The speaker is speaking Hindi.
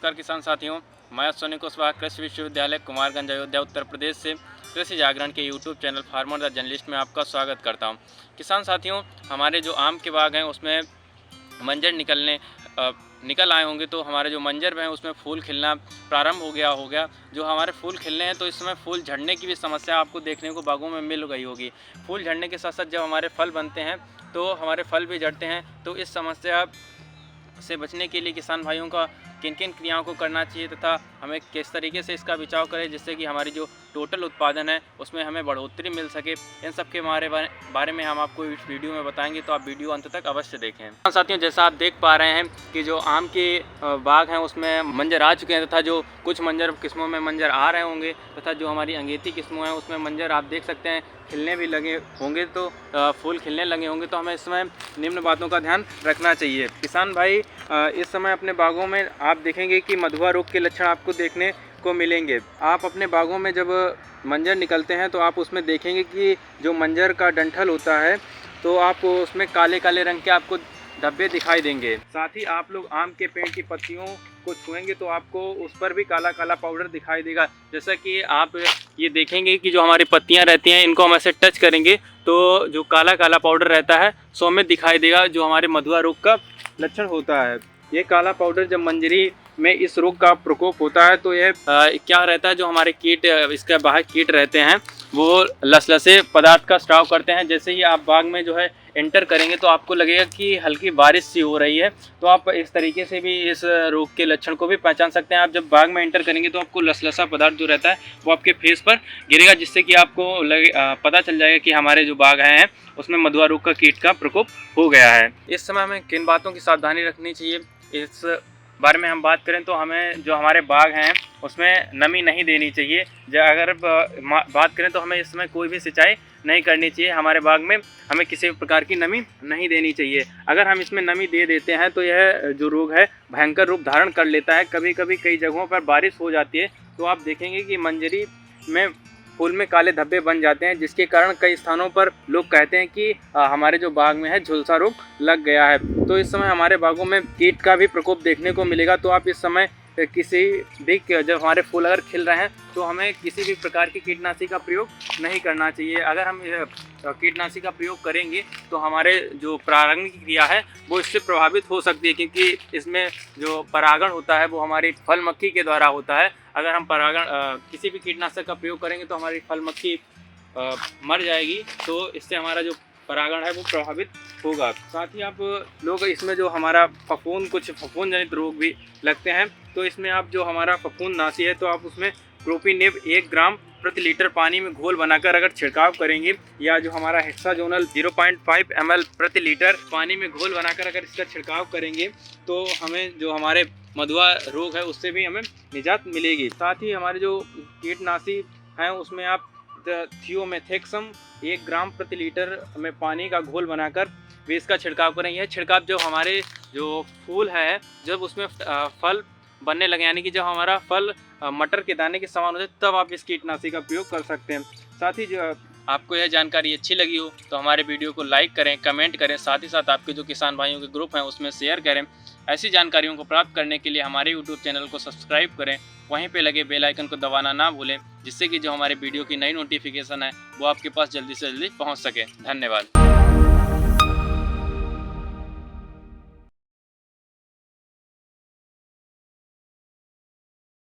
नमस्कार किसान साथियों, मैं सोनी कुशवाहा कृषि विश्वविद्यालय कुमारगंज अयोध्या उत्तर प्रदेश से कृषि जागरण के YouTube channel farmer the journalist में आपका स्वागत करता हूं। किसान साथियों, हमारे जो आम के बाग हैं उसमें मंजर निकल आए होंगे, तो हमारे जो मंजर हैं उसमें फूल खिलना प्रारंभ हो गया। जो हमारे फूल खिलने हैं तो इस समय फूल झड़ने की भी समस्या आपको देखने को बागों में मिल गई होगी। फूल झड़ने के साथ साथ जब हमारे फल बनते हैं तो हमारे फल भी झड़ते हैं। तो इस समस्या से बचने के लिए किसान भाइयों का किन किन क्रियाओं को करना चाहिए तथा हमें किस तरीके से इसका बचाव करें जिससे कि हमारी जो टोटल उत्पादन है उसमें हमें बढ़ोतरी मिल सके, इन सब के बारे में हम आपको इस वीडियो में बताएंगे। तो आप वीडियो अंत तक अवश्य देखें। साथियों, जैसा आप देख पा रहे हैं कि जो आम के बाग हैं उसमें मंजर आ चुके हैं तथा जो कुछ मंजर किस्मों में मंजर आ रहे होंगे तथा जो हमारी अंगेती किस्मों हैं उसमें मंजर आप देख सकते हैं खिलने भी लगे होंगे, तो फूल खिलने लगे होंगे। तो हमें इस समय निम्न बातों का ध्यान रखना चाहिए। किसान भाई, इस समय अपने बागों में आप देखेंगे कि मधुआ रोग के लक्षण आपको देखने को मिलेंगे। आप अपने बागों में जब मंजर निकलते हैं तो आप उसमें देखेंगे कि जो मंजर का डंठल होता है तो आप उसमें काले काले रंग के आपको धब्बे दिखाई देंगे। साथ ही आप लोग आम के पेड़ की पत्तियों को छुएंगे तो आपको उस पर भी काला काला पाउडर दिखाई देगा। जैसा कि आप ये देखेंगे कि जो हमारी पत्तियां रहती हैं इनको हम ऐसे टच करेंगे तो जो काला काला पाउडर रहता है सो में दिखाई देगा, जो हमारे मधुआ रोग का लक्षण होता है। ये काला पाउडर जब मंजरी में इस रोग का प्रकोप होता है तो यह क्या रहता है, जो हमारे कीट इसके बाहर कीट रहते हैं वो लसलसे पदार्थ का स्राव करते हैं। जैसे ही आप बाग में जो है एंटर करेंगे तो आपको लगेगा कि हल्की बारिश सी हो रही है, तो आप इस तरीके से भी इस रोग के लक्षण को भी पहचान सकते हैं। आप जब बाग में एंटर करेंगे तो आपको लसलसा पदार्थ जो रहता है वो आपके फेस पर गिरेगा, जिससे कि आपको पता चल जाएगा कि हमारे जो बाग हैं उसमें मधुआ रोग का कीट का प्रकोप हो गया है। इस समय हमें किन बातों की सावधानी रखनी चाहिए, इस बारे में हम बात करें तो हमें जो हमारे बाग हैं उसमें नमी नहीं देनी चाहिए। अगर बात करें तो हमें इसमें कोई भी सिंचाई नहीं करनी चाहिए। हमारे बाग में हमें किसी भी प्रकार की नमी नहीं देनी चाहिए। अगर हम इसमें नमी दे देते हैं तो यह जो रोग है भयंकर रूप धारण कर लेता है। कभी कभी कई जगहों पर बारिश हो जाती है तो आप देखेंगे कि मंजरी में फूल में काले धब्बे बन जाते हैं, जिसके कारण कई स्थानों पर लोग कहते हैं कि हमारे जो बाग में है झुलसा रोग लग गया है। तो इस समय हमारे बागों में कीट का भी प्रकोप देखने को मिलेगा। तो आप इस समय किसी भी जब हमारे फूल अगर खिल रहे हैं तो हमें किसी भी प्रकार की कीटनाशी का प्रयोग नहीं करना चाहिए। अगर हम कीटनाशी का प्रयोग करेंगे तो हमारे जो परागण की क्रिया है वो इससे प्रभावित हो सकती है, क्योंकि इसमें जो परागण होता है वो हमारी फल मक्खी के द्वारा होता है। अगर हम किसी भी कीटनाशक का प्रयोग करेंगे तो हमारी फल मक्खी मर जाएगी, तो इससे हमारा जो परागण है वो प्रभावित होगा। साथ ही आप लोग इसमें जो हमारा कुछ फफूंद जनित रोग भी लगते हैं, तो इसमें आप जो हमारा फफूंद नाशी है तो आप उसमें प्रोपिनेब 1 ग्राम प्रति लीटर पानी में घोल बनाकर अगर छिड़काव करेंगे, या जो हमारा हेक्साजोनल 0.5 ml प्रति लीटर पानी में घोल बनाकर अगर इसका छिड़काव करेंगे तो हमें जो हमारे मधुआ रोग है उससे भी हमें निजात मिलेगी। साथ ही हमारे जो कीटनाशी हैं उसमें आप थियोमेथेक्सम 1 ग्राम प्रति लीटर में पानी का घोल बनाकर भी इसका छिड़काव करें। यह छिड़काव जब हमारे जो फूल है जब उसमें फल बनने लगे, यानी कि जब हमारा फल मटर के दाने के समान हो जाए, तब आप इस कीटनाशी का प्रयोग कर सकते हैं। साथ ही जो आपको यह जानकारी अच्छी लगी हो तो हमारे वीडियो को लाइक करें, कमेंट करें, साथ ही साथ आपके जो किसान भाइयों के ग्रुप हैं उसमें शेयर करें। ऐसी जानकारियों को प्राप्त करने के लिए हमारे यूट्यूब चैनल को सब्सक्राइब करें, वहीं पे लगे बेल आइकन को दबाना ना भूलें, जिससे कि जो हमारे वीडियो की नई नोटिफिकेशन है वो आपके पास जल्दी से जल्दी पहुंच सके। धन्यवाद।